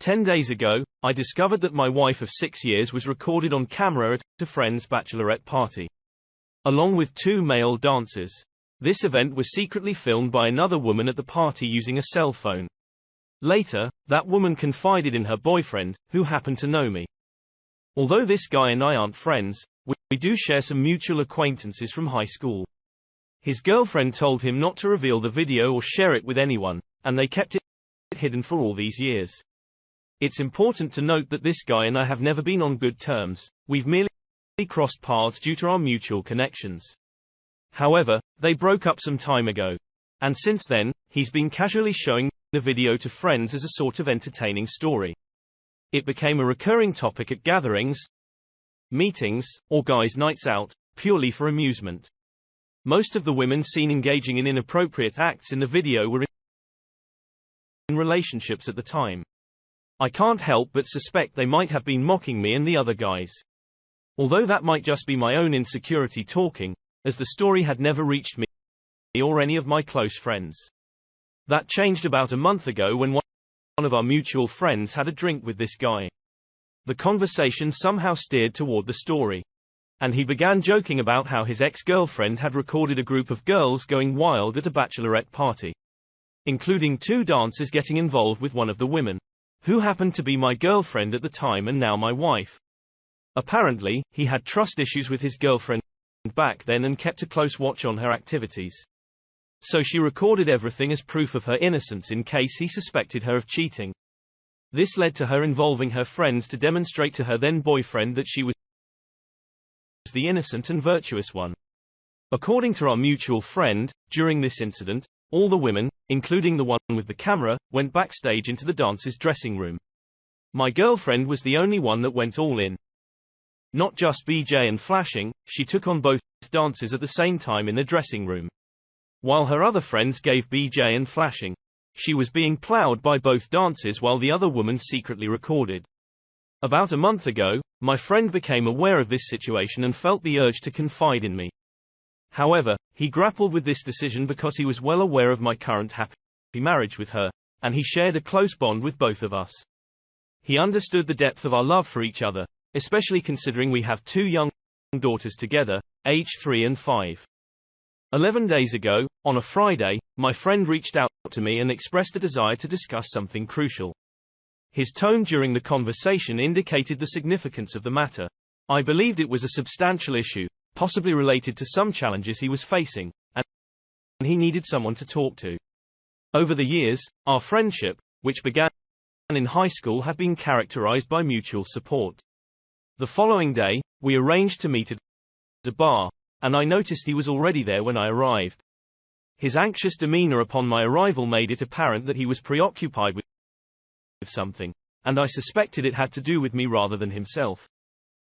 10 days ago, I discovered that my wife of 6 years was recorded on camera at a friend's bachelorette party, along with 2 male dancers. This event was secretly filmed by another woman at the party using a cell phone. Later, that woman confided in her boyfriend, who happened to know me. Although this guy and I aren't friends, we do share some mutual acquaintances from high school. His girlfriend told him not to reveal the video or share it with anyone, and they kept it hidden for all these years. It's important to note that this guy and I have never been on good terms. We've merely crossed paths due to our mutual connections. However, they broke up some time ago. And since then, he's been casually showing the video to friends as a sort of entertaining story. It became a recurring topic at gatherings, meetings, or guys' nights out, purely for amusement. Most of the women seen engaging in inappropriate acts in the video were in relationships at the time. I can't help but suspect they might have been mocking me and the other guys. Although that might just be my own insecurity talking, as the story had never reached me or any of my close friends. That changed about a month ago when one of our mutual friends had a drink with this guy. The conversation somehow steered toward the story, and he began joking about how his ex-girlfriend had recorded a group of girls going wild at a bachelorette party, including 2 dancers getting involved with one of the women, who happened to be my girlfriend at the time and now my wife. Apparently, he had trust issues with his girlfriend back then and kept a close watch on her activities. So she recorded everything as proof of her innocence in case he suspected her of cheating. This led to her involving her friends to demonstrate to her then boyfriend that she was the innocent and virtuous one. According to our mutual friend, during this incident, all the women, including the one with the camera, went backstage into the dancers' dressing room. My girlfriend was the only one that went all in. Not just BJ and flashing, she took on both dancers at the same time in the dressing room. While her other friends gave BJ and flashing, she was being plowed by both dancers while the other woman secretly recorded. About a month ago, my friend became aware of this situation and felt the urge to confide in me. However, he grappled with this decision because he was well aware of my current happy marriage with her, and he shared a close bond with both of us. He understood the depth of our love for each other, especially considering we have 2 young daughters together, aged 3 and 5. 11 days ago, on a Friday, my friend reached out to me and expressed a desire to discuss something crucial. His tone during the conversation indicated the significance of the matter. I believed it was a substantial issue, possibly related to some challenges he was facing, and he needed someone to talk to. Over the years, our friendship, which began in high school, had been characterized by mutual support. The following day, we arranged to meet at a bar, and I noticed he was already there when I arrived. His anxious demeanor upon my arrival made it apparent that he was preoccupied with something, and I suspected it had to do with me rather than himself.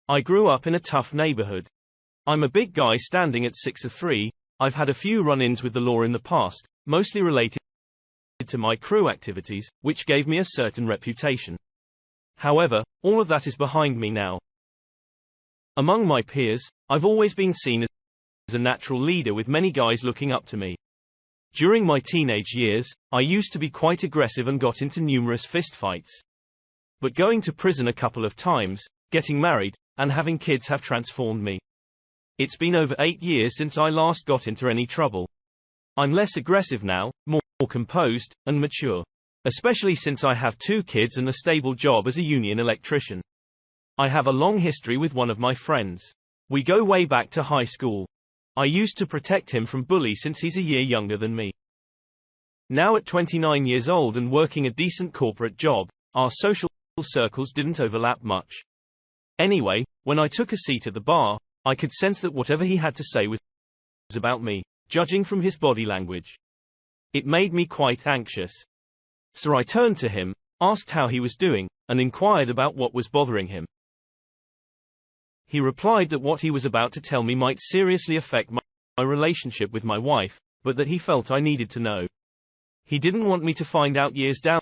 I grew up in a tough neighborhood. I'm a big guy standing at 6'3". I've had a few run-ins with the law in the past, mostly related to my crew activities, which gave me a certain reputation. However, all of that is behind me now. Among my peers, I've always been seen as a natural leader with many guys looking up to me. During my teenage years, I used to be quite aggressive and got into numerous fistfights. But going to prison a couple of times, getting married, and having kids have transformed me. It's been over 8 years since I last got into any trouble. I'm less aggressive now, more composed, and mature. Especially since I have 2 kids and a stable job as a union electrician. I have a long history with one of my friends. We go way back to high school. I used to protect him from bullies since he's a year younger than me. Now at 29 years old and working a decent corporate job, our social circles didn't overlap much. Anyway, when I took a seat at the bar, I could sense that whatever he had to say was about me, judging from his body language. It made me quite anxious. So I turned to him, asked how he was doing, and inquired about what was bothering him. He replied that what he was about to tell me might seriously affect my relationship with my wife, but that he felt I needed to know. He didn't want me to find out years down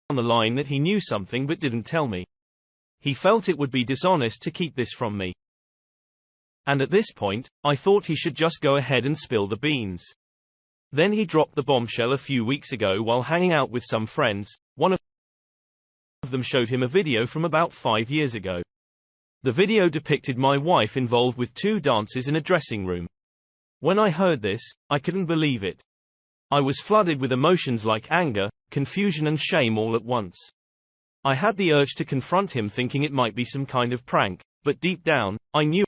the line that he knew something but didn't tell me. He felt it would be dishonest to keep this from me. And at this point, I thought he should just go ahead and spill the beans. Then he dropped the bombshell a few weeks ago while hanging out with some friends, one of of them showed him a video from about 5 years ago. The video depicted my wife involved with 2 dances in a dressing room. When I heard this, I couldn't believe it. I was flooded with emotions like anger, confusion and shame all at once. I had the urge to confront him thinking it might be some kind of prank, but deep down, I knew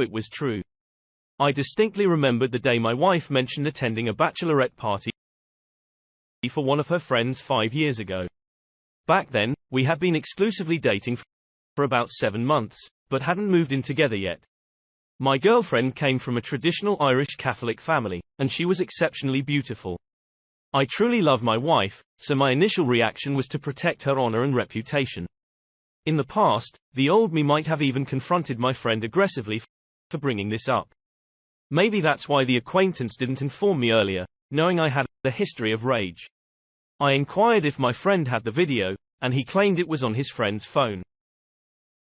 it was true. I distinctly remembered the day my wife mentioned attending a bachelorette party for one of her friends 5 years ago. Back then, we had been exclusively dating for about 7 months, but hadn't moved in together yet. My girlfriend came from a traditional Irish Catholic family, and she was exceptionally beautiful. I truly love my wife, so my initial reaction was to protect her honor and reputation. In the past, the old me might have even confronted my friend aggressively for bringing this up. Maybe that's why the acquaintance didn't inform me earlier, knowing I had a history of rage. I inquired if my friend had the video, and he claimed it was on his friend's phone.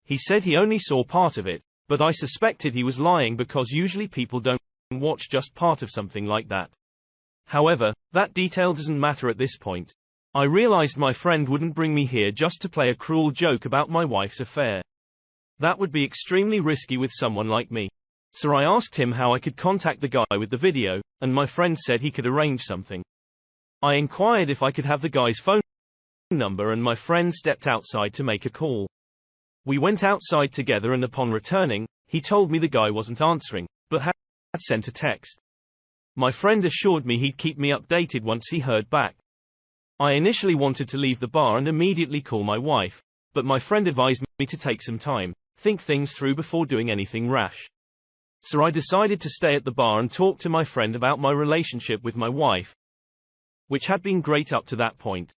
He said he only saw part of it, but I suspected he was lying because usually people don't watch just part of something like that. However, that detail doesn't matter at this point. I realized my friend wouldn't bring me here just to play a cruel joke about my wife's affair. That would be extremely risky with someone like me. So I asked him how I could contact the guy with the video, and my friend said he could arrange something. I inquired if I could have the guy's phone number and my friend stepped outside to make a call. We went outside together and upon returning, he told me the guy wasn't answering, but had sent a text. My friend assured me he'd keep me updated once he heard back. I initially wanted to leave the bar and immediately call my wife, but my friend advised me to take some time, think things through before doing anything rash. So I decided to stay at the bar and talk to my friend about my relationship with my wife, which had been great up to that point.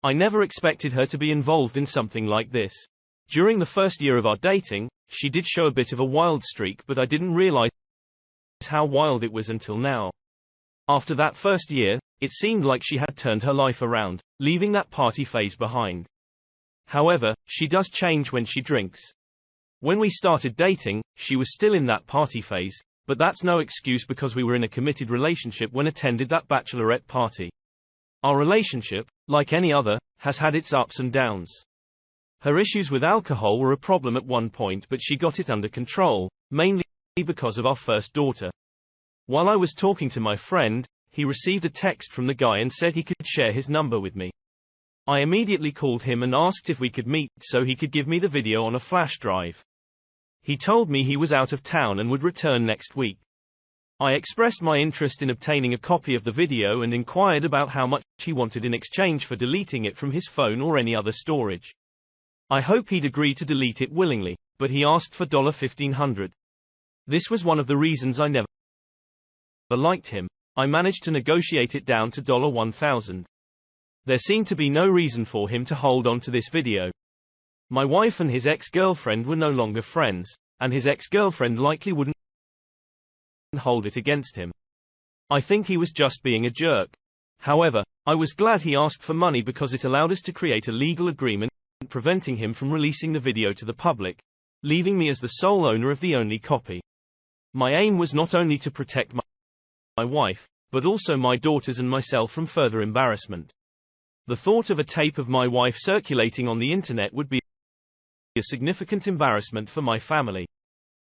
I never expected her to be involved in something like this. During the first year of our dating, she did show a bit of a wild streak, but I didn't realize how wild it was until now. After that first year, it seemed like she had turned her life around, leaving that party phase behind. However, she does change when she drinks. When we started dating, she was still in that party phase, but that's no excuse because we were in a committed relationship when attended that bachelorette party. Our relationship, like any other, has had its ups and downs. Her issues with alcohol were a problem at one point, but she got it under control, mainly because of our first daughter. While I was talking to my friend, he received a text from the guy and said he could share his number with me. I immediately called him and asked if we could meet so he could give me the video on a flash drive. He told me he was out of town and would return next week. I expressed my interest in obtaining a copy of the video and inquired about how much he wanted in exchange for deleting it from his phone or any other storage. I hope he'd agree to delete it willingly, but he asked for $1,500. This was one of the reasons I never liked him. I managed to negotiate it down to $1,000. There seemed to be no reason for him to hold on to this video. My wife and his ex-girlfriend were no longer friends, and his ex-girlfriend likely wouldn't hold it against him. I think he was just being a jerk. However, I was glad he asked for money because it allowed us to create a legal agreement preventing him from releasing the video to the public, leaving me as the sole owner of the only copy. My aim was not only to protect my wife, but also my daughters and myself from further embarrassment. The thought of a tape of my wife circulating on the internet would be a significant embarrassment for my family.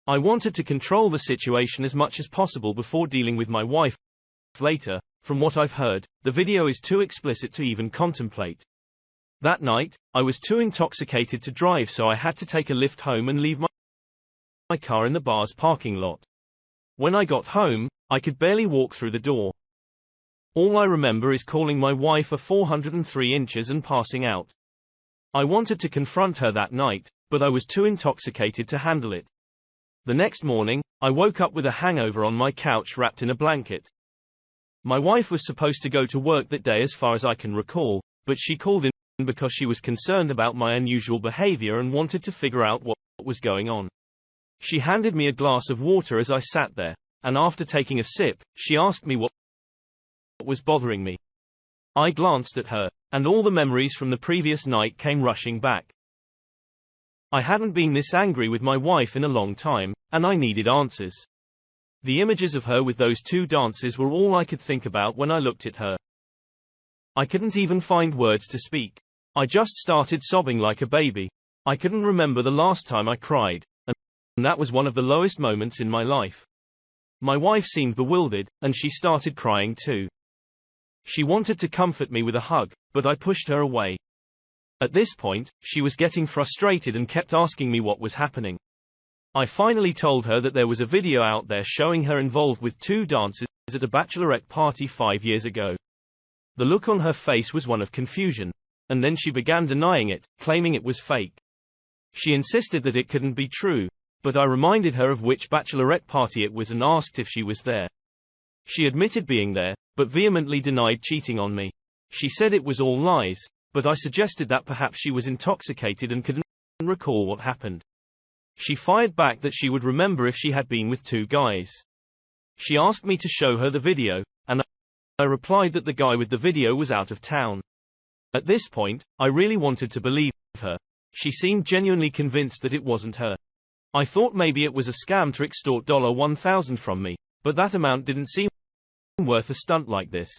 I wanted to control the situation as much as possible before dealing with my wife later. From what I've heard, the video is too explicit to even contemplate. That night, I was too intoxicated to drive, so I had to take a lift home and leave my car in the bar's parking lot. When I got home, I could barely walk through the door. All I remember is calling my wife a 403 inches and passing out. I wanted to confront her that night, but I was too intoxicated to handle it. The next morning, I woke up with a hangover on my couch wrapped in a blanket. My wife was supposed to go to work that day as far as I can recall, but she called in because she was concerned about my unusual behavior and wanted to figure out what was going on. She handed me a glass of water as I sat there, and after taking a sip, she asked me what was bothering me. I glanced at her, and all the memories from the previous night came rushing back. I hadn't been this angry with my wife in a long time, and I needed answers. The images of her with those 2 dances were all I could think about when I looked at her. I couldn't even find words to speak. I just started sobbing like a baby. I couldn't remember the last time I cried, and that was one of the lowest moments in my life. My wife seemed bewildered, and she started crying too. She wanted to comfort me with a hug, but I pushed her away. At this point, she was getting frustrated and kept asking me what was happening. I finally told her that there was a video out there showing her involved with 2 dancers at a bachelorette party 5 years ago. The look on her face was one of confusion, and then she began denying it, claiming it was fake. She insisted that it couldn't be true, but I reminded her of which bachelorette party it was and asked if she was there. She admitted being there, but vehemently denied cheating on me. She said it was all lies, but I suggested that perhaps she was intoxicated and couldn't recall what happened. She fired back that she would remember if she had been with 2 guys. She asked me to show her the video, and I replied that the guy with the video was out of town. At this point, I really wanted to believe her. She seemed genuinely convinced that it wasn't her. I thought maybe it was a scam to extort $1,000 from me, but that amount didn't seem worth a stunt like this.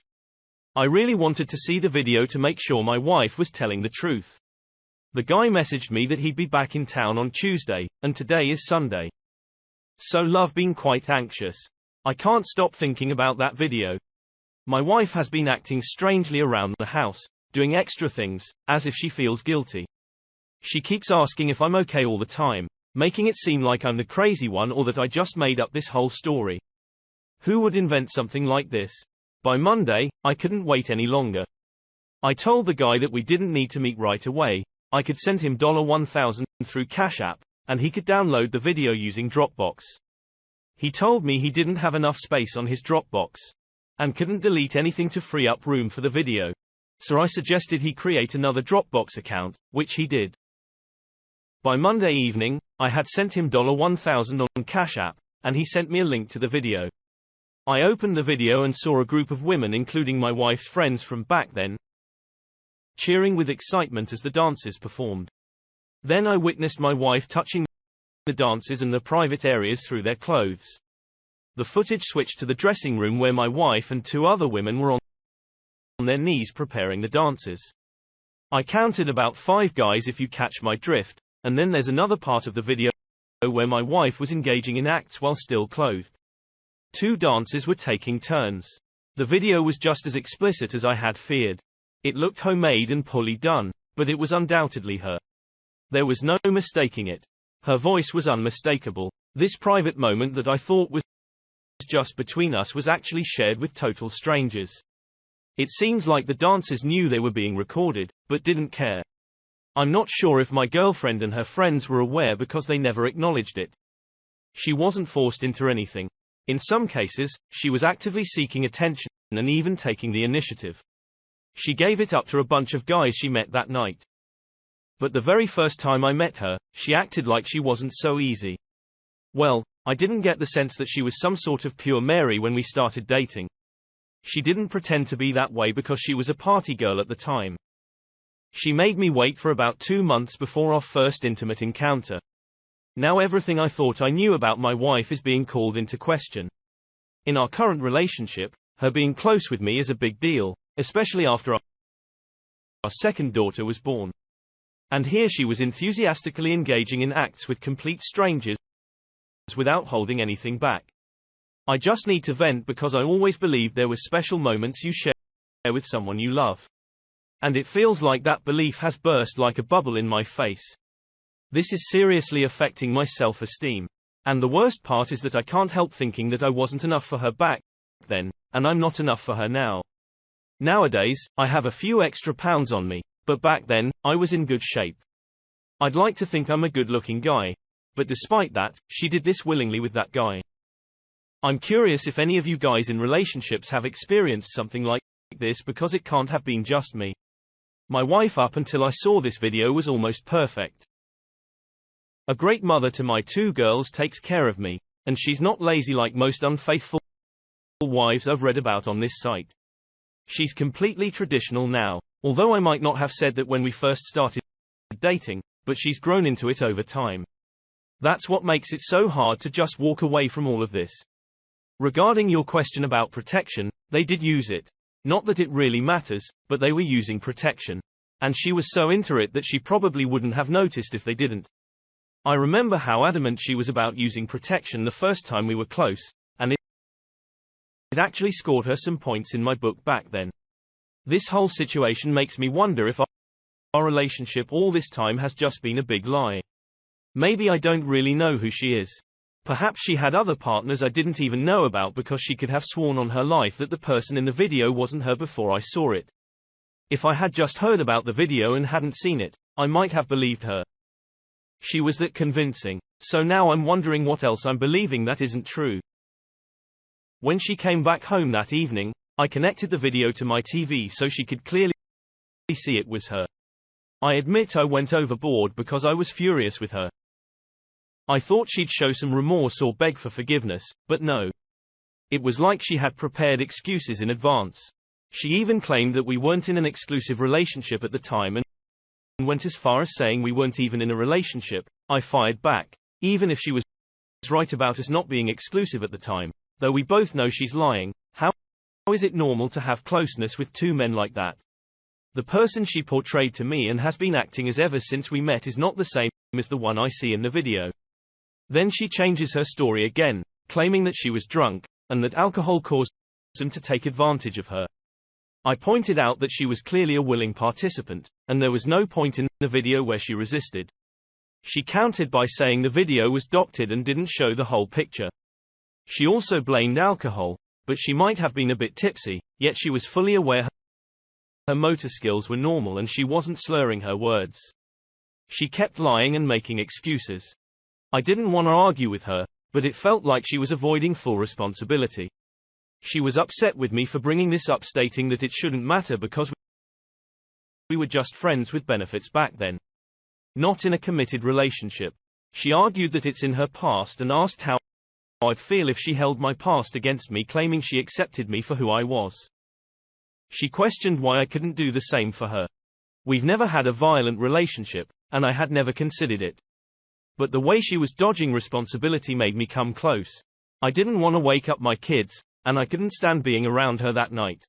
I really wanted to see the video to make sure my wife was telling the truth. The guy messaged me that he'd be back in town on Tuesday, and today is Sunday. So I've been quite anxious. I can't stop thinking about that video. My wife has been acting strangely around the house, doing extra things, as if she feels guilty. She keeps asking if I'm okay all the time, making it seem like I'm the crazy one or that I just made up this whole story. Who would invent something like this? By Monday, I couldn't wait any longer. I told the guy that we didn't need to meet right away. I could send him $1,000 through Cash App, and he could download the video using Dropbox. He told me he didn't have enough space on his Dropbox, and couldn't delete anything to free up room for the video. So I suggested he create another Dropbox account, which he did. By Monday evening, I had sent him $1,000 on Cash App, and he sent me a link to the video. I opened the video and saw a group of women, including my wife's friends from back then, cheering with excitement as the dancers performed. Then I witnessed my wife touching the dancers and the private areas through their clothes. The footage switched to the dressing room where my wife and 2 other women were on their knees preparing the dancers. I counted about 5 guys if you catch my drift, and then there's another part of the video where my wife was engaging in acts while still clothed. 2 dancers were taking turns. The video was just as explicit as I had feared. It looked homemade and poorly done, but it was undoubtedly her. There was no mistaking it. Her voice was unmistakable. This private moment that I thought was just between us was actually shared with total strangers. It seems like the dancers knew they were being recorded, but didn't care. I'm not sure if my girlfriend and her friends were aware because they never acknowledged it. She wasn't forced into anything. In some cases, she was actively seeking attention and even taking the initiative. She gave it up to a bunch of guys she met that night. But the very first time I met her, she acted like she wasn't so easy. Well, I didn't get the sense that she was some sort of pure Mary when we started dating. She didn't pretend to be that way because she was a party girl at the time. She made me wait for about 2 months before our first intimate encounter. Now everything I thought I knew about my wife is being called into question. In our current relationship, her being close with me is a big deal, especially after our second daughter was born. And here she was enthusiastically engaging in acts with complete strangers without holding anything back. I just need to vent because I always believed there were special moments you share with someone you love. And it feels like that belief has burst like a bubble in my face. This is seriously affecting my self-esteem. And the worst part is that I can't help thinking that I wasn't enough for her back then, and I'm not enough for her now. Nowadays, I have a few extra pounds on me, but back then, I was in good shape. I'd like to think I'm a good-looking guy. But despite that, she did this willingly with that guy. I'm curious if any of you guys in relationships have experienced something like this because it can't have been just me. My wife up until I saw this video was almost perfect. A great mother to my 2 girls, takes care of me, and she's not lazy like most unfaithful wives I've read about on this site. She's completely traditional now, although I might not have said that when we first started dating, but she's grown into it over time. That's what makes it so hard to just walk away from all of this. Regarding your question about protection, they did use it. Not that it really matters, but they were using protection. And she was so into it that she probably wouldn't have noticed if they didn't. I remember how adamant she was about using protection the first time we were close, and it actually scored her some points in my book back then. This whole situation makes me wonder if our relationship all this time has just been a big lie. Maybe I don't really know who she is. Perhaps she had other partners I didn't even know about because she could have sworn on her life that the person in the video wasn't her before I saw it. If I had just heard about the video and hadn't seen it, I might have believed her. She was that convincing. So now I'm wondering what else I'm believing that isn't true. When she came back home that evening, I connected the video to my TV so she could clearly see it was her. I admit I went overboard because I was furious with her. I thought she'd show some remorse or beg for forgiveness, but no. It was like she had prepared excuses in advance. She even claimed that we weren't in an exclusive relationship at the time and went as far as saying we weren't even in a relationship. I fired back. Even if she was right about us not being exclusive at the time, though we both know she's lying, how is it normal to have closeness with two men like that? The person she portrayed to me and has been acting as ever since we met is not the same as the one I see in the video. Then she changes her story again, claiming that she was drunk, and that alcohol caused him to take advantage of her. I pointed out that she was clearly a willing participant, and there was no point in the video where she resisted. She countered by saying the video was doctored and didn't show the whole picture. She also blamed alcohol, but she might have been a bit tipsy, yet she was fully aware her motor skills were normal and she wasn't slurring her words. She kept lying and making excuses. I didn't want to argue with her, but it felt like she was avoiding full responsibility. She was upset with me for bringing this up, stating that it shouldn't matter because we were just friends with benefits back then. Not in a committed relationship. She argued that it's in her past and asked how I'd feel if she held my past against me, claiming she accepted me for who I was. She questioned why I couldn't do the same for her. We've never had a violent relationship, and I had never considered it. But the way she was dodging responsibility made me come close. I didn't want to wake up my kids, and I couldn't stand being around her that night.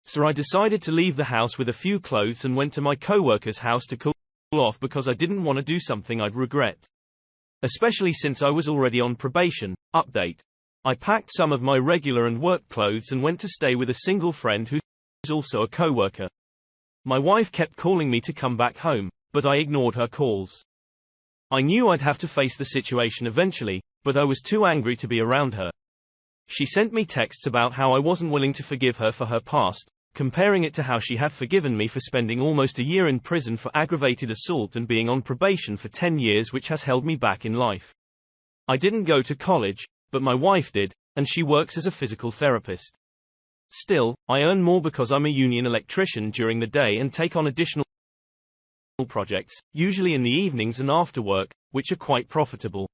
So I decided to leave the house with a few clothes and went to my coworker's house to cool off because I didn't want to do something I'd regret. Especially since I was already on probation. Update. I packed some of my regular and work clothes and went to stay with a single friend who's also a coworker. My wife kept calling me to come back home, but I ignored her calls. I knew I'd have to face the situation eventually, but I was too angry to be around her. She sent me texts about how I wasn't willing to forgive her for her past, comparing it to how she had forgiven me for spending almost a year in prison for aggravated assault and being on probation for 10 years, which has held me back in life. I didn't go to college, but my wife did, and she works as a physical therapist. Still, I earn more because I'm a union electrician during the day and take on additional projects, usually in the evenings and after work, which are quite profitable.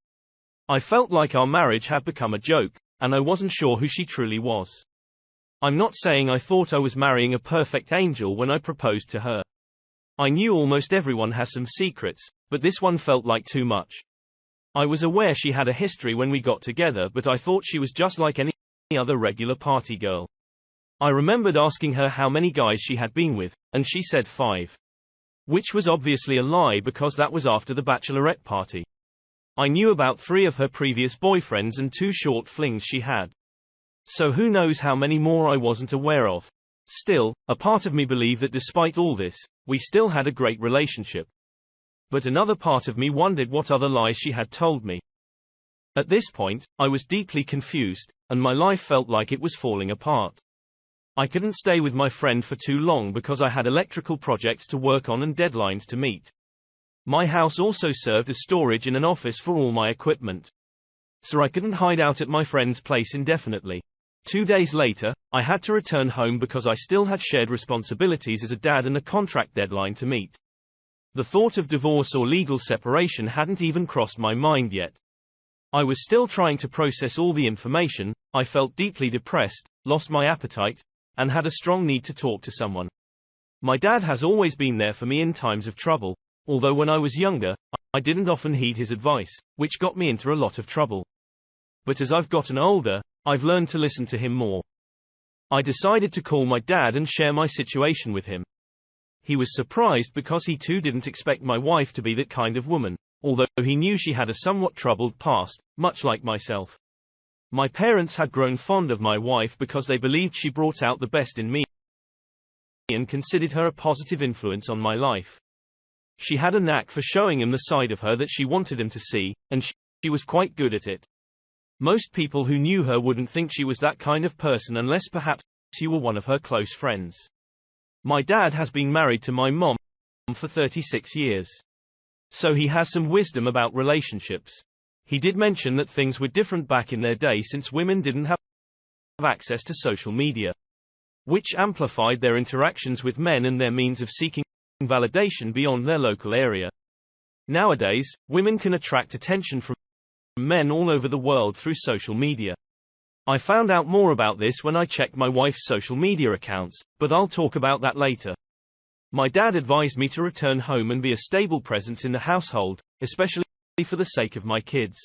I felt like our marriage had become a joke, and I wasn't sure who she truly was. I'm not saying I thought I was marrying a perfect angel when I proposed to her. I knew almost everyone has some secrets, but this one felt like too much. I was aware she had a history when we got together, but I thought she was just like any other regular party girl. I remembered asking her how many guys she had been with, and she said 5. Which was obviously a lie because that was after the bachelorette party. I knew about 3 of her previous boyfriends and 2 short flings she had. So who knows how many more I wasn't aware of. Still, a part of me believed that despite all this, we still had a great relationship. But another part of me wondered what other lies she had told me. At this point, I was deeply confused, and my life felt like it was falling apart. I couldn't stay with my friend for too long because I had electrical projects to work on and deadlines to meet. My house also served as storage in an office for all my equipment. So I couldn't hide out at my friend's place indefinitely. 2 days later, I had to return home because I still had shared responsibilities as a dad and a contract deadline to meet. The thought of divorce or legal separation hadn't even crossed my mind yet. I was still trying to process all the information. I felt deeply depressed, lost my appetite, and had a strong need to talk to someone. My dad has always been there for me in times of trouble, although when I was younger, I didn't often heed his advice, which got me into a lot of trouble. But as I've gotten older, I've learned to listen to him more. I decided to call my dad and share my situation with him. He was surprised because he too didn't expect my wife to be that kind of woman, although he knew she had a somewhat troubled past, much like myself. My parents had grown fond of my wife because they believed she brought out the best in me and considered her a positive influence on my life. She had a knack for showing him the side of her that she wanted him to see, and she was quite good at it. Most people who knew her wouldn't think she was that kind of person unless perhaps you were one of her close friends. My dad has been married to my mom for 36 years. So he has some wisdom about relationships. He did mention that things were different back in their day since women didn't have access to social media, which amplified their interactions with men and their means of seeking validation beyond their local area. Nowadays, women can attract attention from men all over the world through social media. I found out more about this when I checked my wife's social media accounts, but I'll talk about that later. My dad advised me to return home and be a stable presence in the household, especially for the sake of my kids.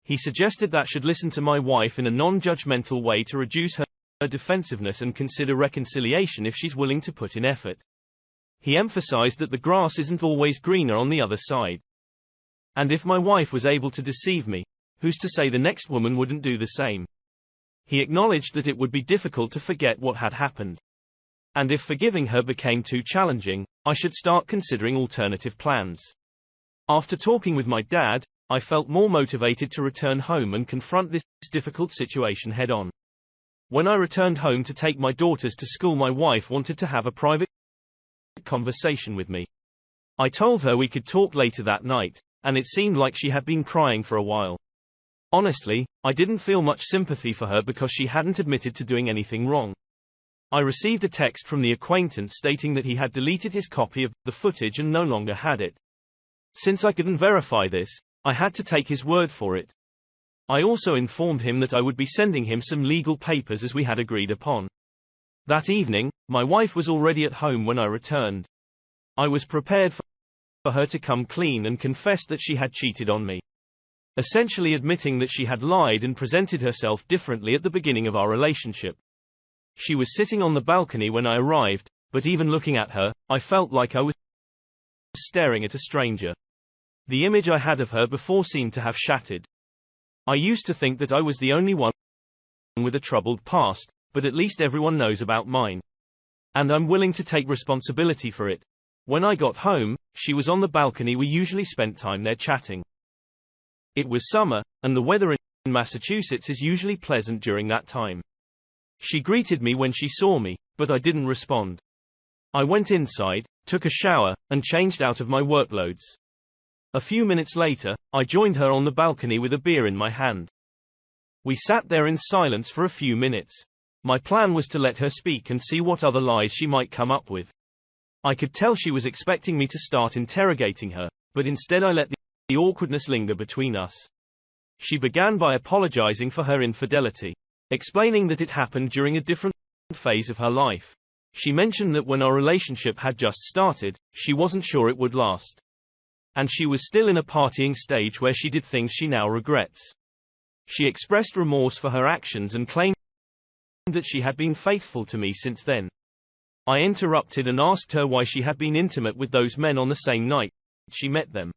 He suggested that I should listen to my wife in a non-judgmental way to reduce her defensiveness and consider reconciliation if she's willing to put in effort. He emphasized that the grass isn't always greener on the other side. And if my wife was able to deceive me, who's to say the next woman wouldn't do the same? He acknowledged that it would be difficult to forget what had happened. And if forgiving her became too challenging, I should start considering alternative plans. After talking with my dad, I felt more motivated to return home and confront this difficult situation head-on. When I returned home to take my daughters to school, my wife wanted to have a private conversation with me. I told her we could talk later that night, and it seemed like she had been crying for a while. Honestly, I didn't feel much sympathy for her because she hadn't admitted to doing anything wrong. I received a text from the acquaintance stating that he had deleted his copy of the footage and no longer had it. Since I couldn't verify this, I had to take his word for it. I also informed him that I would be sending him some legal papers as we had agreed upon. That evening, my wife was already at home when I returned. I was prepared for her to come clean and confess that she had cheated on me, essentially admitting that she had lied and presented herself differently at the beginning of our relationship. She was sitting on the balcony when I arrived, but even looking at her, I felt like I was staring at a stranger. The image I had of her before seemed to have shattered. I used to think that I was the only one with a troubled past, but at least everyone knows about mine. And I'm willing to take responsibility for it. When I got home, she was on the balcony. We usually spent time there chatting. It was summer, and the weather in Massachusetts is usually pleasant during that time. She greeted me when she saw me, but I didn't respond. I went inside, took a shower, and changed out of my workclothes. A few minutes later, I joined her on the balcony with a beer in my hand. We sat there in silence for a few minutes. My plan was to let her speak and see what other lies she might come up with. I could tell she was expecting me to start interrogating her, but instead I let the awkwardness linger between us. She began by apologizing for her infidelity, explaining that it happened during a different phase of her life. She mentioned that when our relationship had just started, she wasn't sure it would last. And she was still in a partying stage where she did things she now regrets. She expressed remorse for her actions and claimed that she had been faithful to me since then. I interrupted and asked her why she had been intimate with those men on the same night she met them.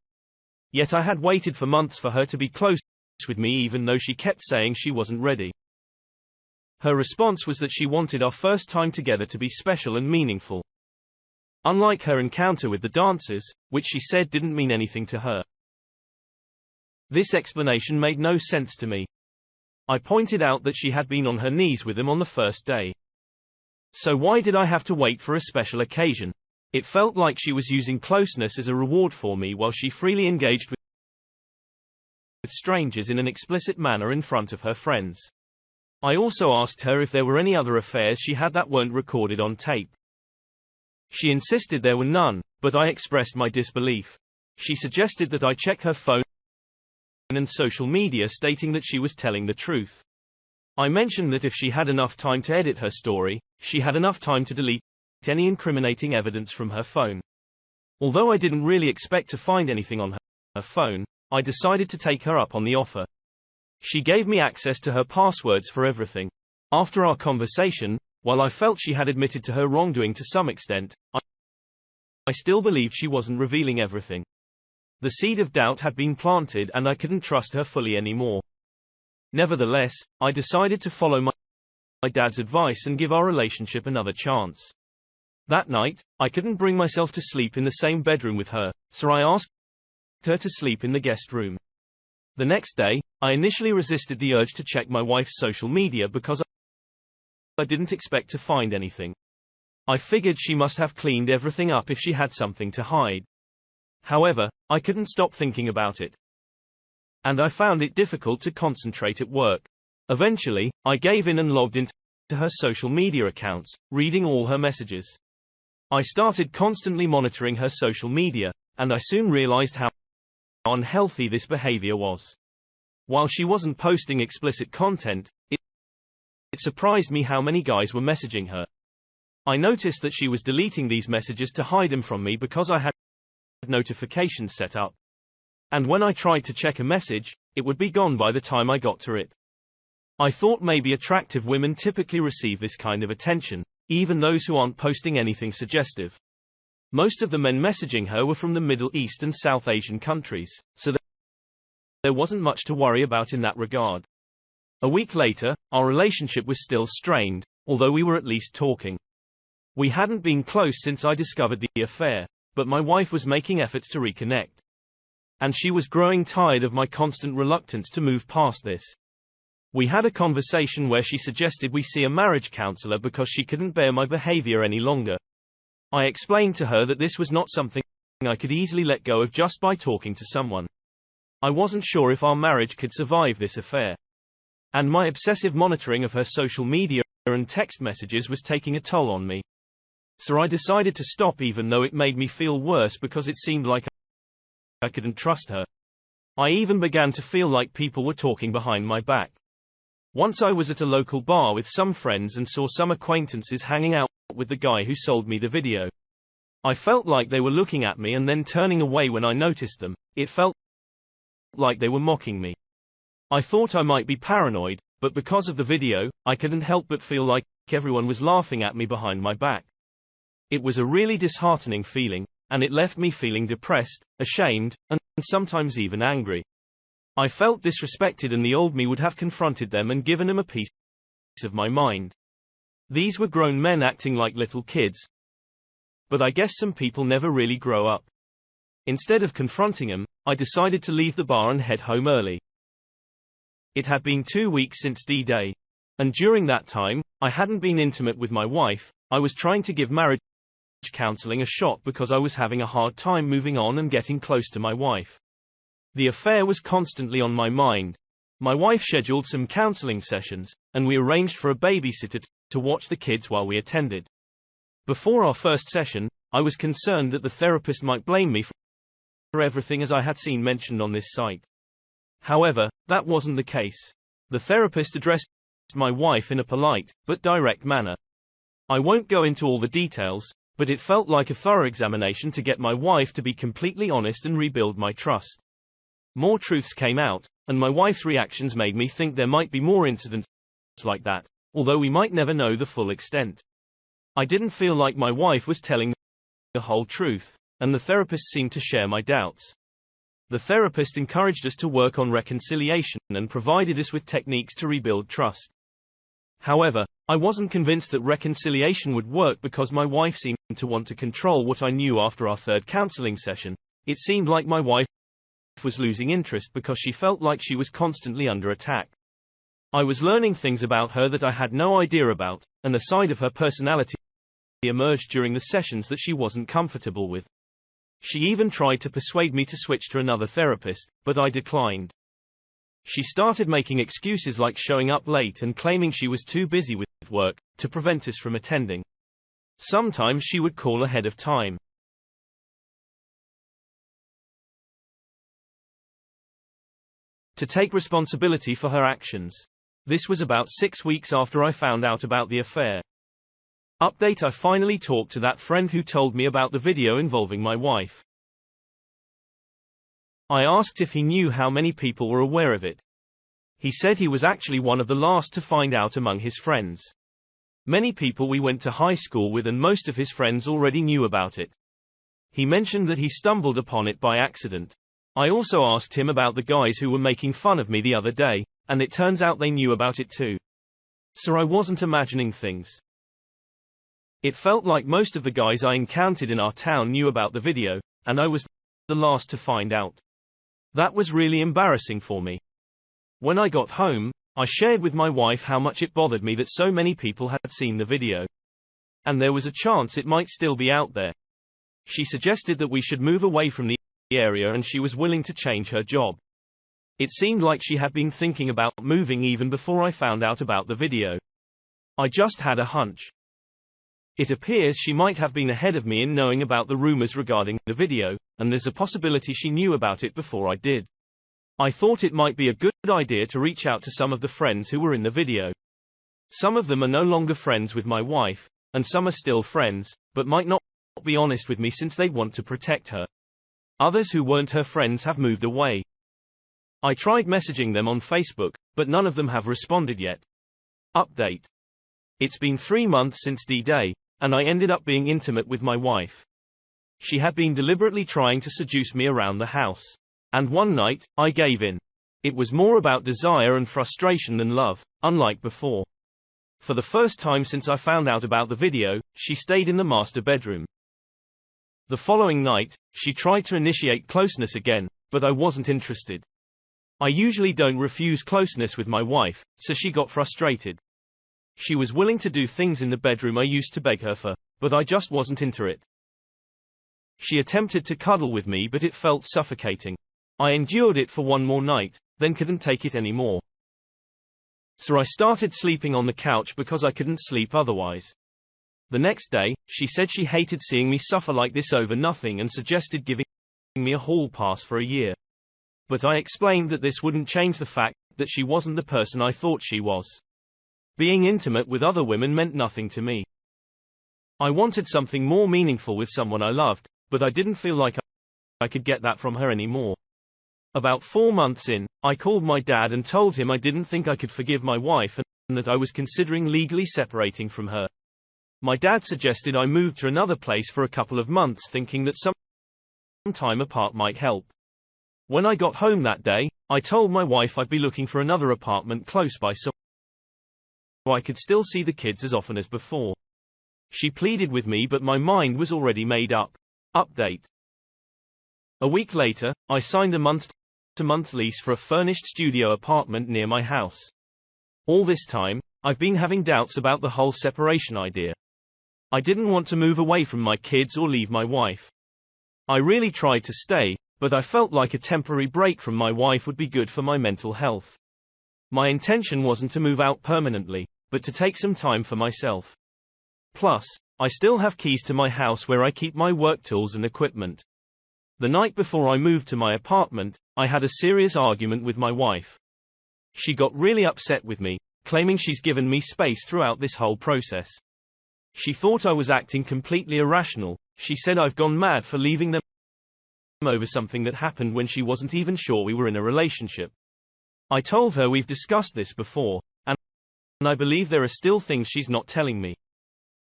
Yet I had waited for months for her to be close with me, even though she kept saying she wasn't ready. Her response was that she wanted our first time together to be special and meaningful. Unlike her encounter with the dancers, which she said didn't mean anything to her. This explanation made no sense to me. I pointed out that she had been on her knees with them on the first day. So why did I have to wait for a special occasion? It felt like she was using closeness as a reward for me while she freely engaged with strangers in an explicit manner in front of her friends. I also asked her if there were any other affairs she had that weren't recorded on tape. She insisted there were none, but I expressed my disbelief. She suggested that I check her phone and social media, stating that she was telling the truth. I mentioned that if she had enough time to edit her story, she had enough time to delete any incriminating evidence from her phone. Although I didn't really expect to find anything on her phone, I decided to take her up on the offer. She gave me access to her passwords for everything. After our conversation, while I felt she had admitted to her wrongdoing to some extent, I still believed she wasn't revealing everything. The seed of doubt had been planted and I couldn't trust her fully anymore. Nevertheless, I decided to follow my dad's advice and give our relationship another chance. That night, I couldn't bring myself to sleep in the same bedroom with her, so I asked her to sleep in the guest room. The next day, I initially resisted the urge to check my wife's social media because I didn't expect to find anything. I figured she must have cleaned everything up if she had something to hide. However, I couldn't stop thinking about it. And I found it difficult to concentrate at work. Eventually, I gave in and logged into her social media accounts, reading all her messages. I started constantly monitoring her social media, and I soon realized how unhealthy this behavior was. While she wasn't posting explicit content, it surprised me how many guys were messaging her. I noticed that she was deleting these messages to hide them from me because I had notifications set up. And when I tried to check a message, it would be gone by the time I got to it. I thought maybe attractive women typically receive this kind of attention, even those who aren't posting anything suggestive. Most of the men messaging her were from the Middle East and South Asian countries, so there wasn't much to worry about in that regard. A week later, our relationship was still strained, although we were at least talking. We hadn't been close since I discovered the affair, but my wife was making efforts to reconnect. And she was growing tired of my constant reluctance to move past this. We had a conversation where she suggested we see a marriage counselor because she couldn't bear my behavior any longer. I explained to her that this was not something I could easily let go of just by talking to someone. I wasn't sure if our marriage could survive this affair. And my obsessive monitoring of her social media and text messages was taking a toll on me. So I decided to stop, even though it made me feel worse because it seemed like I couldn't trust her. I even began to feel like people were talking behind my back. Once I was at a local bar with some friends and saw some acquaintances hanging out with the guy who sold me the video. I felt like they were looking at me and then turning away when I noticed them. It felt like they were mocking me. I thought I might be paranoid, but because of the video, I couldn't help but feel like everyone was laughing at me behind my back. It was a really disheartening feeling, and it left me feeling depressed, ashamed, and sometimes even angry. I felt disrespected, and the old me would have confronted them and given them a piece of my mind. These were grown men acting like little kids. But I guess some people never really grow up. Instead of confronting them, I decided to leave the bar and head home early. It had been 2 weeks since D-Day. And during that time, I hadn't been intimate with my wife. I was trying to give marriage counseling a shot because I was having a hard time moving on and getting close to my wife. The affair was constantly on my mind. My wife scheduled some counseling sessions, and we arranged for a babysitter to watch the kids while we attended. Before our first session, I was concerned that the therapist might blame me for everything, as I had seen mentioned on this site. However, that wasn't the case. The therapist addressed my wife in a polite, but direct manner. I won't go into all the details, but it felt like a thorough examination to get my wife to be completely honest and rebuild my trust. More truths came out, and my wife's reactions made me think there might be more incidents like that, although we might never know the full extent. I didn't feel like my wife was telling the whole truth, and the therapist seemed to share my doubts. The therapist encouraged us to work on reconciliation and provided us with techniques to rebuild trust. However, I wasn't convinced that reconciliation would work because my wife seemed to want to control what I knew. After our third counseling session, it seemed like my wife was losing interest because she felt like she was constantly under attack. I was learning things about her that I had no idea about, and a side of her personality emerged during the sessions that she wasn't comfortable with. She even tried to persuade me to switch to another therapist, but I declined. She started making excuses like showing up late and claiming she was too busy with work to prevent us from attending. Sometimes she would call ahead of time to take responsibility for her actions. This was about 6 weeks after I found out about the affair. Update: I finally talked to that friend who told me about the video involving my wife. I asked if he knew how many people were aware of it. He said he was actually one of the last to find out among his friends. Many people we went to high school with and most of his friends already knew about it. He mentioned that he stumbled upon it by accident. I also asked him about the guys who were making fun of me the other day, and it turns out they knew about it too. So I wasn't imagining things. It felt like most of the guys I encountered in our town knew about the video, and I was the last to find out. That was really embarrassing for me. When I got home, I shared with my wife how much it bothered me that so many people had seen the video. And there was a chance it might still be out there. She suggested that we should move away from the area, and she was willing to change her job. It seemed like she had been thinking about moving even before I found out about the video. I just had a hunch. It appears she might have been ahead of me in knowing about the rumors regarding the video, and there's a possibility she knew about it before I did. I thought it might be a good idea to reach out to some of the friends who were in the video. Some of them are no longer friends with my wife, and some are still friends, but might not be honest with me since they want to protect her. Others who weren't her friends have moved away. I tried messaging them on Facebook, but none of them have responded yet. Update. It's been 3 months since D-Day, and I ended up being intimate with my wife. She had been deliberately trying to seduce me around the house. And one night, I gave in. It was more about desire and frustration than love, unlike before. For the first time since I found out about the video, she stayed in the master bedroom. The following night, she tried to initiate closeness again, but I wasn't interested. I usually don't refuse closeness with my wife, so she got frustrated. She was willing to do things in the bedroom I used to beg her for, but I just wasn't into it. She attempted to cuddle with me, but it felt suffocating. I endured it for one more night, then couldn't take it anymore. So I started sleeping on the couch because I couldn't sleep otherwise. The next day, she said she hated seeing me suffer like this over nothing and suggested giving me a hall pass for a year. But I explained that this wouldn't change the fact that she wasn't the person I thought she was. Being intimate with other women meant nothing to me. I wanted something more meaningful with someone I loved, but I didn't feel like I could get that from her anymore. About 4 months in, I called my dad and told him I didn't think I could forgive my wife and that I was considering legally separating from her. My dad suggested I move to another place for a couple of months, thinking that some time apart might help. When I got home that day, I told my wife I'd be looking for another apartment close by so I could still see the kids as often as before. She pleaded with me, but my mind was already made up. Update. A week later, I signed a month-to-month lease for a furnished studio apartment near my house. All this time, I've been having doubts about the whole separation idea. I didn't want to move away from my kids or leave my wife. I really tried to stay, but I felt like a temporary break from my wife would be good for my mental health. My intention wasn't to move out permanently, but to take some time for myself. Plus, I still have keys to my house where I keep my work tools and equipment. The night before I moved to my apartment, I had a serious argument with my wife. She got really upset with me, claiming she's given me space throughout this whole process. She thought I was acting completely irrational. She said I've gone mad for leaving them over something that happened when she wasn't even sure we were in a relationship. I told her we've discussed this before, and I believe there are still things she's not telling me.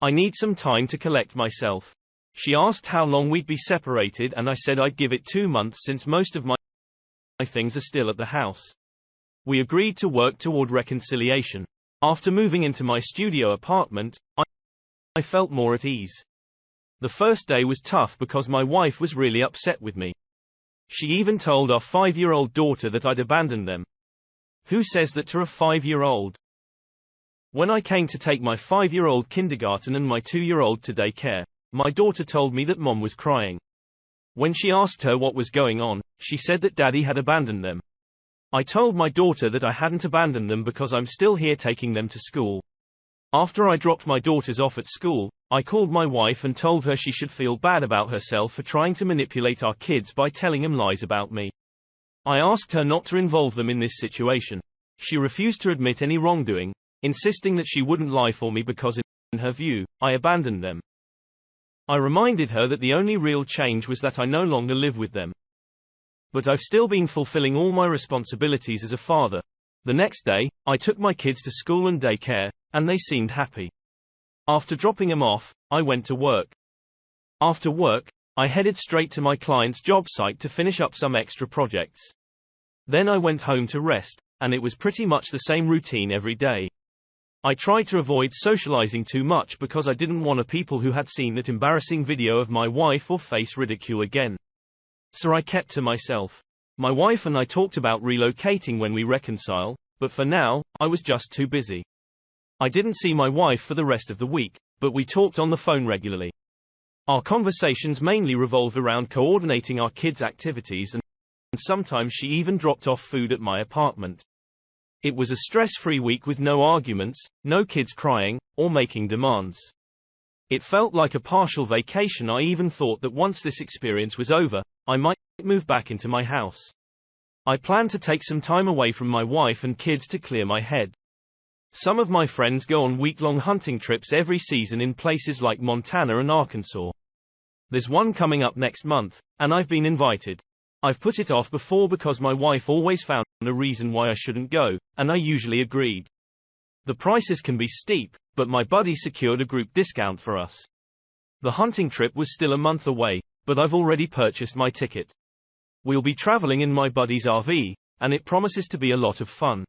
I need some time to collect myself. She asked how long we'd be separated, and I said I'd give it 2 months since most of my things are still at the house. We agreed to work toward reconciliation. After moving into my studio apartment, I felt more at ease. The first day was tough because my wife was really upset with me. She even told our 5-year-old daughter that I'd abandoned them. Who says that to a 5-year-old? When I came to take my 5-year-old kindergarten and my 2-year-old to daycare, my daughter told me that Mom was crying. When she asked her what was going on, she said that Daddy had abandoned them. I told my daughter that I hadn't abandoned them because I'm still here taking them to school. After I dropped my daughters off at school, I called my wife and told her she should feel bad about herself for trying to manipulate our kids by telling them lies about me. I asked her not to involve them in this situation. She refused to admit any wrongdoing, insisting that she wouldn't lie for me because in her view, I abandoned them. I reminded her that the only real change was that I no longer live with them. But I've still been fulfilling all my responsibilities as a father. The next day, I took my kids to school and daycare, and they seemed happy. After dropping them off, I went to work. After work, I headed straight to my client's job site to finish up some extra projects. Then I went home to rest, and it was pretty much the same routine every day. I tried to avoid socializing too much because I didn't want people who had seen that embarrassing video of my wife or face ridicule again. So I kept to myself. My wife and I talked about relocating when we reconcile, but for now, I was just too busy. I didn't see my wife for the rest of the week, but we talked on the phone regularly. Our conversations mainly revolved around coordinating our kids' activities, and sometimes she even dropped off food at my apartment. It was a stress-free week with no arguments, no kids crying, or making demands. It felt like a partial vacation. I even thought that once this experience was over, I might move back into my house. I planned to take some time away from my wife and kids to clear my head. Some of my friends go on week-long hunting trips every season in places like Montana and Arkansas. There's one coming up next month, and I've been invited. I've put it off before because my wife always found a reason why I shouldn't go, and I usually agreed. The prices can be steep, but my buddy secured a group discount for us. The hunting trip was still a month away, but I've already purchased my ticket. We'll be traveling in my buddy's RV, and it promises to be a lot of fun.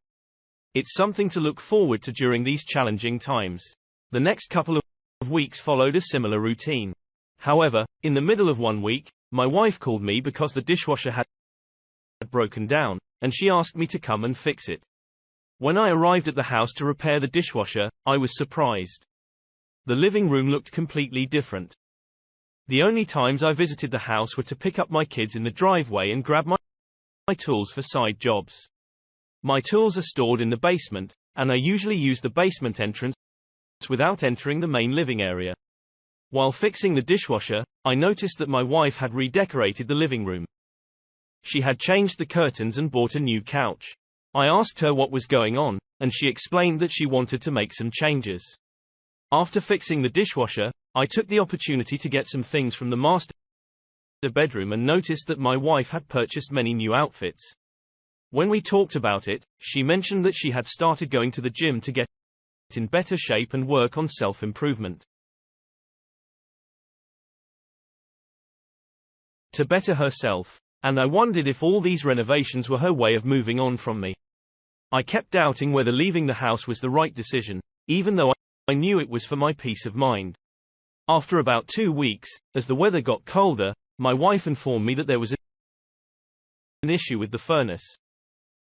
It's something to look forward to during these challenging times. The next couple of weeks followed a similar routine. However, in the middle of one week, my wife called me because the dishwasher had broken down, and she asked me to come and fix it. When I arrived at the house to repair the dishwasher, I was surprised. The living room looked completely different. The only times I visited the house were to pick up my kids in the driveway and grab my tools for side jobs. My tools are stored in the basement, and I usually use the basement entrance without entering the main living area. While fixing the dishwasher, I noticed that my wife had redecorated the living room. She had changed the curtains and bought a new couch. I asked her what was going on, and she explained that she wanted to make some changes. After fixing the dishwasher, I took the opportunity to get some things from the master bedroom and noticed that my wife had purchased many new outfits. When we talked about it, she mentioned that she had started going to the gym to get in better shape and work on self-improvement. To better herself, and I wondered if all these renovations were her way of moving on from me. I kept doubting whether leaving the house was the right decision, even though I knew it was for my peace of mind. After about 2 weeks, as the weather got colder, my wife informed me that there was an issue with the furnace.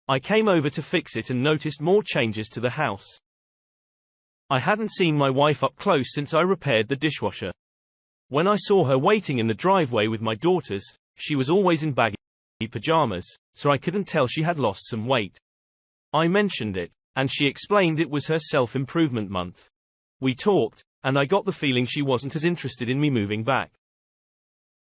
I came over to fix it and noticed more changes to the house. I hadn't seen my wife up close since I repaired the dishwasher. When I saw her waiting in the driveway with my daughters, she was always in baggy pajamas, so I couldn't tell she had lost some weight. I mentioned it, and she explained it was her self-improvement month. We talked, and I got the feeling she wasn't as interested in me moving back.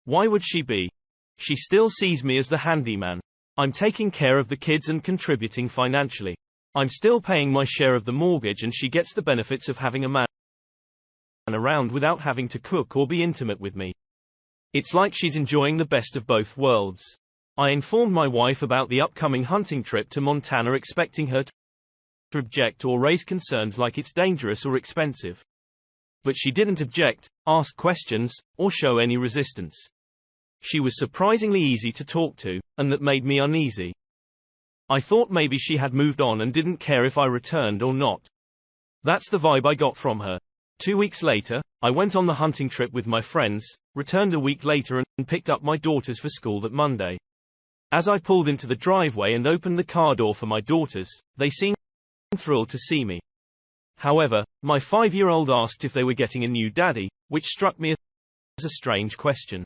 Why would she be? She still sees me as the handyman. I'm taking care of the kids and contributing financially. I'm still paying my share of the mortgage, and she gets the benefits of having a man around without having to cook or be intimate with me. It's like she's enjoying the best of both worlds. I informed my wife about the upcoming hunting trip to Montana, expecting her to object or raise concerns like it's dangerous or expensive. But she didn't object, ask questions, or show any resistance. She was surprisingly easy to talk to, and that made me uneasy. I thought maybe she had moved on and didn't care if I returned or not. That's the vibe I got from her. 2 weeks later, I went on the hunting trip with my friends, returned a week later and picked up my daughters for school that Monday. As I pulled into the driveway and opened the car door for my daughters, they seemed thrilled to see me. However, my 5-year-old asked if they were getting a new daddy, which struck me as a strange question.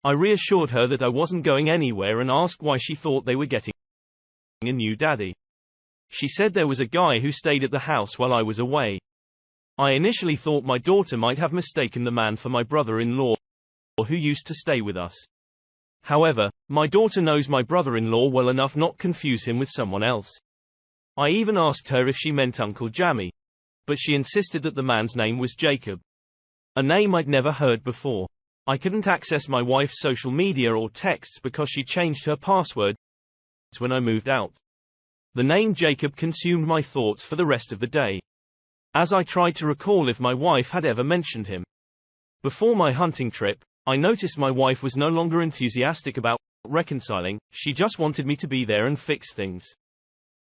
I reassured her that I wasn't going anywhere and asked why she thought they were getting a new daddy. She said there was a guy who stayed at the house while I was away. I initially thought my daughter might have mistaken the man for my brother-in-law, who used to stay with us. However, my daughter knows my brother-in-law well enough not to confuse him with someone else. I even asked her if she meant Uncle Jammy, but she insisted that the man's name was Jacob. A name I'd never heard before. I couldn't access my wife's social media or texts because she changed her password when I moved out. The name Jacob consumed my thoughts for the rest of the day, as I tried to recall if my wife had ever mentioned him. Before my hunting trip, I noticed my wife was no longer enthusiastic about reconciling, she just wanted me to be there and fix things.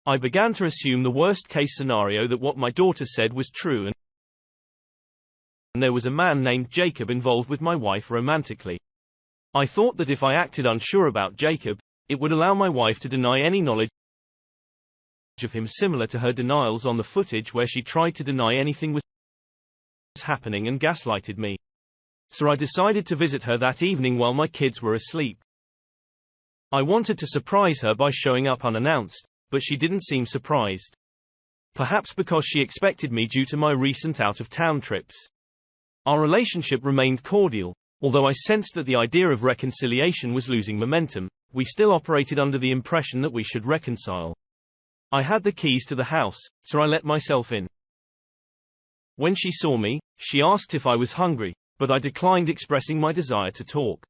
I began to assume the worst-case scenario that what my daughter said was true and there was a man named Jacob involved with my wife romantically. I thought that if I acted unsure about Jacob, it would allow my wife to deny any knowledge of him, similar to her denials on the footage where she tried to deny anything was happening and gaslighted me. So I decided to visit her that evening while my kids were asleep. I wanted to surprise her by showing up unannounced, but she didn't seem surprised. Perhaps because she expected me due to my recent out-of-town trips. Our relationship remained cordial. Although I sensed that the idea of reconciliation was losing momentum, we still operated under the impression that we should reconcile. I had the keys to the house, so I let myself in. When she saw me, she asked if I was hungry, but I declined expressing my desire to talk.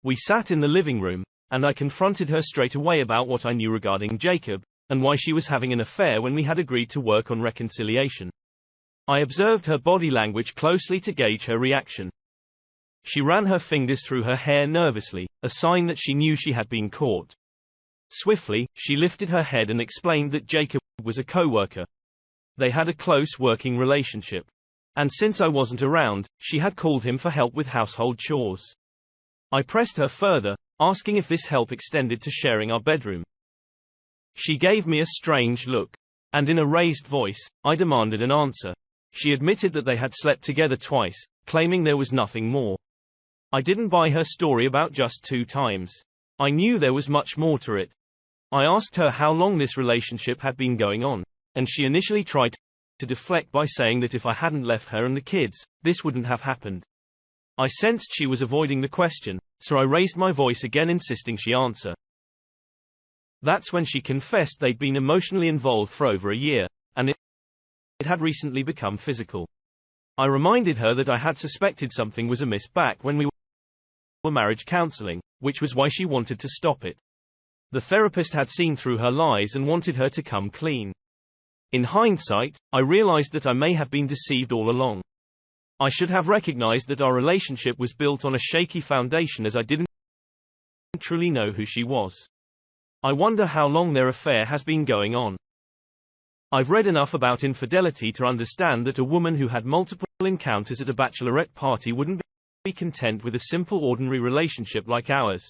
We sat in the living room, and I confronted her straight away about what I knew regarding Jacob, and why she was having an affair when we had agreed to work on reconciliation. I observed her body language closely to gauge her reaction. She ran her fingers through her hair nervously, a sign that she knew she had been caught. Swiftly, she lifted her head and explained that Jacob was a co-worker. They had a close working relationship. And since I wasn't around, she had called him for help with household chores. I pressed her further, asking if this help extended to sharing our bedroom. She gave me a strange look. And in a raised voice, I demanded an answer. She admitted that they had slept together twice, claiming there was nothing more. I didn't buy her story about just 2 times. I knew there was much more to it. I asked her how long this relationship had been going on, and she initially tried to deflect by saying that if I hadn't left her and the kids, this wouldn't have happened. I sensed she was avoiding the question, so I raised my voice again, insisting she answer. That's when she confessed they'd been emotionally involved for over a year, and it had recently become physical. I reminded her that I had suspected something was amiss back when we were marriage counseling, which was why she wanted to stop it. The therapist had seen through her lies and wanted her to come clean. In hindsight, I realized that I may have been deceived all along. I should have recognized that our relationship was built on a shaky foundation, as I didn't truly know who she was. I wonder how long their affair has been going on. I've read enough about infidelity to understand that a woman who had multiple encounters at a bachelorette party wouldn't be content with a simple ordinary relationship like ours.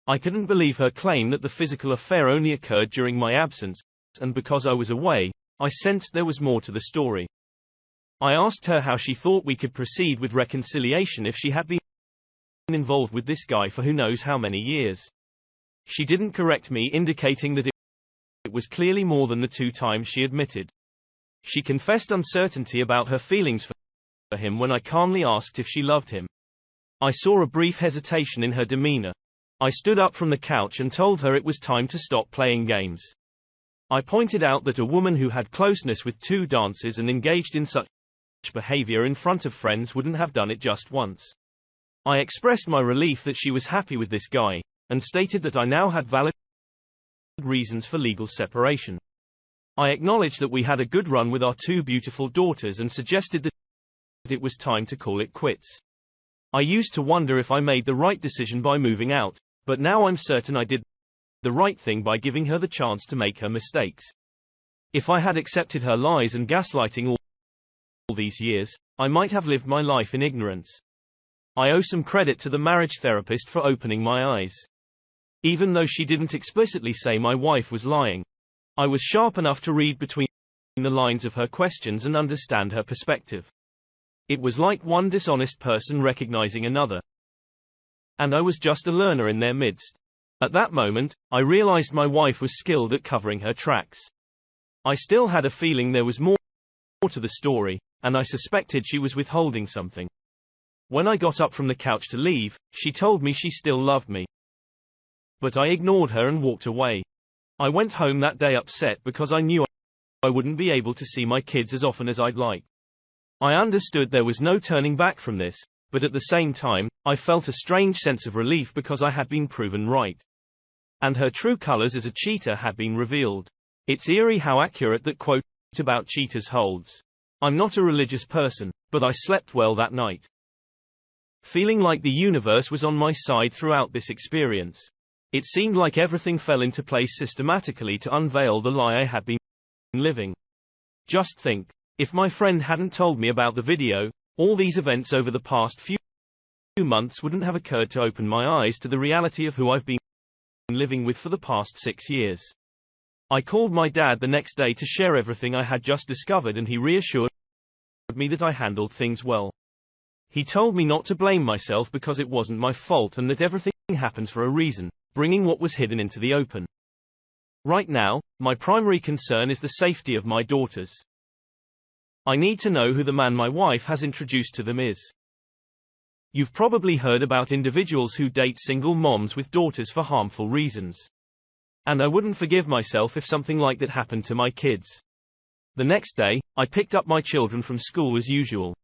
I couldn't believe her claim that the physical affair only occurred during my absence, and because I was away, I sensed there was more to the story. I asked her how she thought we could proceed with reconciliation if she had been involved with this guy for who knows how many years. She didn't correct me, indicating that it was clearly more than the 2 times she admitted. She confessed uncertainty about her feelings for him when I calmly asked if she loved him. I saw a brief hesitation in her demeanor. I stood up from the couch and told her it was time to stop playing games. I pointed out that a woman who had closeness with 2 dancers and engaged in such behavior in front of friends wouldn't have done it just once. I expressed my relief that she was happy with this guy, and stated that I now had valid reasons for legal separation. I acknowledged that we had a good run with our 2 beautiful daughters and suggested that it was time to call it quits. I used to wonder if I made the right decision by moving out, but now I'm certain I did the right thing by giving her the chance to make her mistakes. If I had accepted her lies and gaslighting all these years, I might have lived my life in ignorance. I owe some credit to the marriage therapist for opening my eyes. Even though she didn't explicitly say my wife was lying, I was sharp enough to read between the lines of her questions and understand her perspective. It was like one dishonest person recognizing another. And I was just a learner in their midst. At that moment, I realized my wife was skilled at covering her tracks. I still had a feeling there was more to the story, and I suspected she was withholding something. When I got up from the couch to leave, she told me she still loved me. But I ignored her and walked away. I went home that day upset because I knew I wouldn't be able to see my kids as often as I'd like. I understood there was no turning back from this, but at the same time, I felt a strange sense of relief because I had been proven right. And her true colors as a cheater had been revealed. It's eerie how accurate that quote about cheaters holds. I'm not a religious person, but I slept well that night. feeling like the universe was on my side throughout this experience. It seemed like everything fell into place systematically to unveil the lie I had been living. Just think, if my friend hadn't told me about the video, all these events over the past few months wouldn't have occurred to open my eyes to the reality of who I've been living with for the past 6 years. I called my dad the next day to share everything I had just discovered, and he reassured me that I handled things well. He told me not to blame myself because it wasn't my fault and that everything happens for a reason, bringing what was hidden into the open. Right now, my primary concern is the safety of my daughters. I need to know who the man my wife has introduced to them is. You've probably heard about individuals who date single moms with daughters for harmful reasons. And I wouldn't forgive myself if something like that happened to my kids. The next day, I picked up my children from school as usual.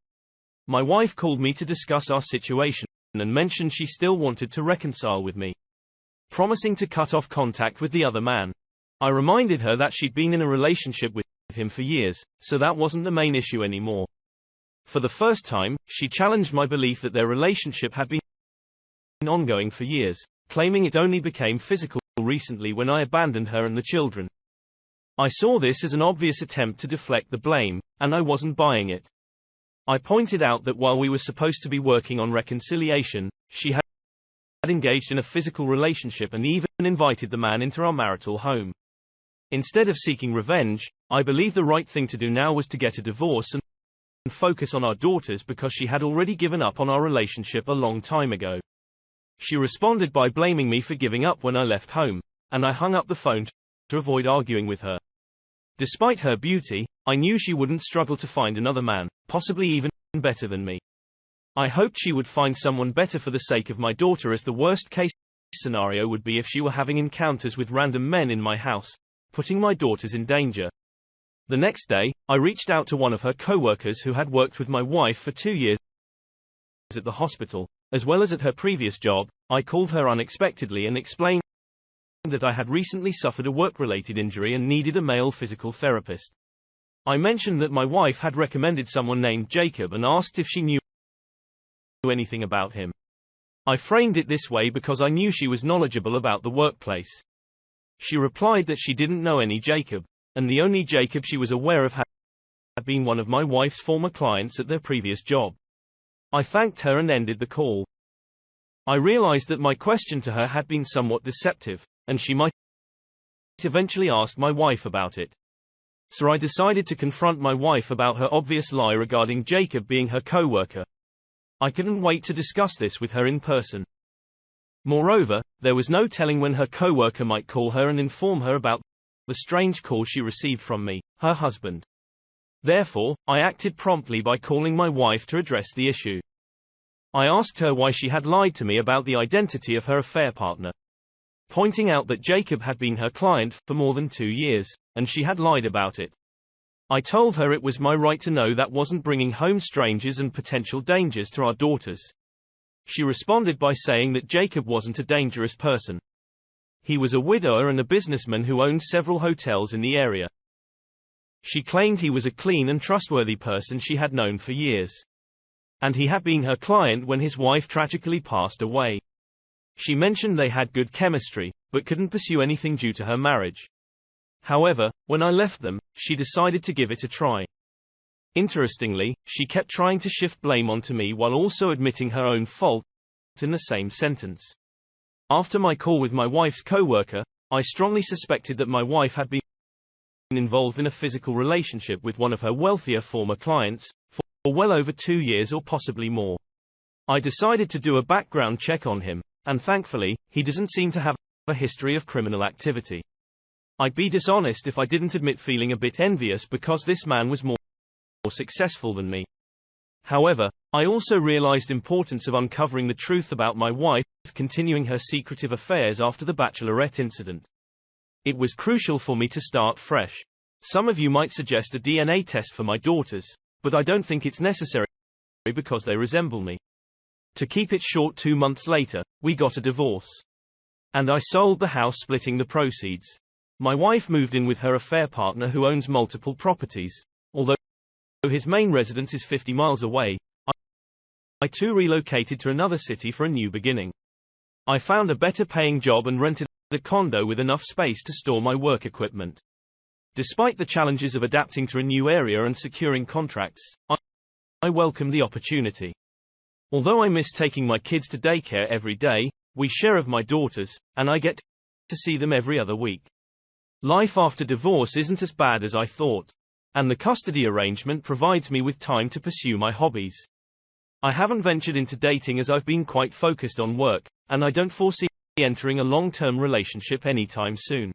My wife called me to discuss our situation and mentioned she still wanted to reconcile with me, promising to cut off contact with the other man. I reminded her that she'd been in a relationship with him for years, so that wasn't the main issue anymore. For the first time, she challenged my belief that their relationship had been ongoing for years, claiming it only became physical recently when I abandoned her and the children. I saw this as an obvious attempt to deflect the blame, and I wasn't buying it. I pointed out that while we were supposed to be working on reconciliation, she had engaged in a physical relationship and even invited the man into our marital home. Instead of seeking revenge, I believe the right thing to do now was to get a divorce and focus on our daughters because she had already given up on our relationship a long time ago. She responded by blaming me for giving up when I left home, and I hung up the phone to avoid arguing with her. Despite her beauty, I knew she wouldn't struggle to find another man, possibly even better than me. I hoped she would find someone better for the sake of my daughter, as the worst case scenario would be if she were having encounters with random men in my house, putting my daughters in danger. The next day, I reached out to one of her co-workers who had worked with my wife for 2 years at the hospital, as well as at her previous job. I called her unexpectedly and explained that I had recently suffered a work-related injury and needed a male physical therapist. I mentioned that my wife had recommended someone named Jacob and asked if she knew anything about him. I framed it this way because I knew she was knowledgeable about the workplace. She replied that she didn't know any Jacob, and the only Jacob she was aware of had been one of my wife's former clients at their previous job. I thanked her and ended the call. I realized that my question to her had been somewhat deceptive, and she might eventually ask my wife about it. So I decided to confront my wife about her obvious lie regarding Jacob being her co-worker. I couldn't wait to discuss this with her in person. Moreover, there was no telling when her co-worker might call her and inform her about the strange call she received from me, her husband. Therefore, I acted promptly by calling my wife to address the issue. I asked her why she had lied to me about the identity of her affair partner, pointing out that Jacob had been her client for more than 2 years, and she had lied about it. I told her it was my right to know that wasn't bringing home strangers and potential dangers to our daughters. She responded by saying that Jacob wasn't a dangerous person. He was a widower and a businessman who owned several hotels in the area. She claimed he was a clean and trustworthy person she had known for years. And he had been her client when his wife tragically passed away. She mentioned they had good chemistry, but couldn't pursue anything due to her marriage. However, when I left them, she decided to give it a try. Interestingly, she kept trying to shift blame onto me while also admitting her own fault in the same sentence. After my call with my wife's co-worker, I strongly suspected that my wife had been involved in a physical relationship with one of her wealthier former clients for well over 2 years or possibly more. I decided to do a background check on him, and thankfully, he doesn't seem to have a history of criminal activity. I'd be dishonest if I didn't admit feeling a bit envious because this man was more successful than me. However, I also realized the importance of uncovering the truth about my wife continuing her secretive affairs after the bachelorette incident. It was crucial for me to start fresh. Some of you might suggest a DNA test for my daughters, but I don't think it's necessary because they resemble me. To keep it short, 2 months later, we got a divorce. And I sold the house, splitting the proceeds. My wife moved in with her affair partner who owns multiple properties. Although his main residence is 50 miles away, I I too relocated to another city for a new beginning. I found a better paying job and rented a condo with enough space to store my work equipment. Despite the challenges of adapting to a new area and securing contracts, I welcome the opportunity. Although I miss taking my kids to daycare every day, we share of my daughters, and I get to see them every other week. Life after divorce isn't as bad as I thought. And the custody arrangement provides me with time to pursue my hobbies. I haven't ventured into dating as I've been quite focused on work, and I don't foresee entering a long-term relationship anytime soon.